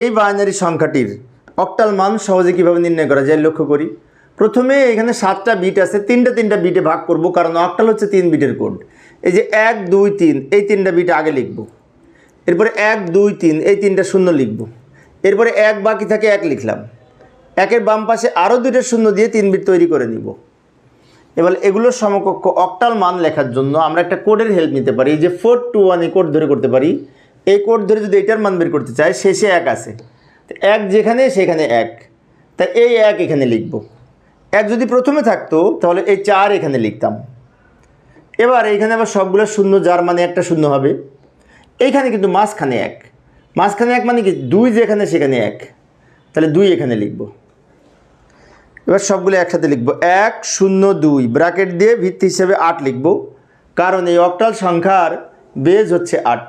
এই বাইনারি সংখ্যাটির অক্টাল মান সহজে কিভাবে নির্ণয় করা যায় লক্ষ্য করি। প্রথমে এখানে 7টা বিট আছে, তিনটা বিটে ভাগ করব, কারণ অক্টাল হচ্ছে 3 বিটের কোড। এই যে 1 2 3 এই 3টা বিট আগে লিখব, এরপরে 1 2 3 এই 3টা শূন্য লিখব, এরপরে 1 বাকি থাকে 1 লিখলাম, 1-এর বাম পাশে আরও 2টা শূন্য দিয়ে 3 বিট তৈরি করে নিব। এবার এগুলোর সমকক্ষ অক্টাল মান লেখার জন্য আমরা একটা কোডের হেল্প নিতে পারি। এই যে 421 এই কোড ধরে করতে পারি। এই কোড ধরে যদি এটার মান বের করতে চাই, শেষে 1 আছে, 1 যেখানে সেখানে 1, তাই এই 1 এখানে লিখব। 1 যদি প্রথমে থাকতো তাহলে এই 4 এখানে লিখতাম। এবার এইখানে আবার সবগুলো শূন্য, যার মানে একটা শূন্য হবে। এইখানে কিন্তু মাঝখানে 1 মানে কি 2 যেখানে সেখানে 1, তাহলে 2 এখানে লিখব। এবার সবগুলো একসাথে লিখব, 1 0 2 ব্র্যাকেট দিয়ে ভিত্তি হিসেবে 8 লিখব, কারণ এই অক্টাল সংখ্যার বেজ হচ্ছে 8।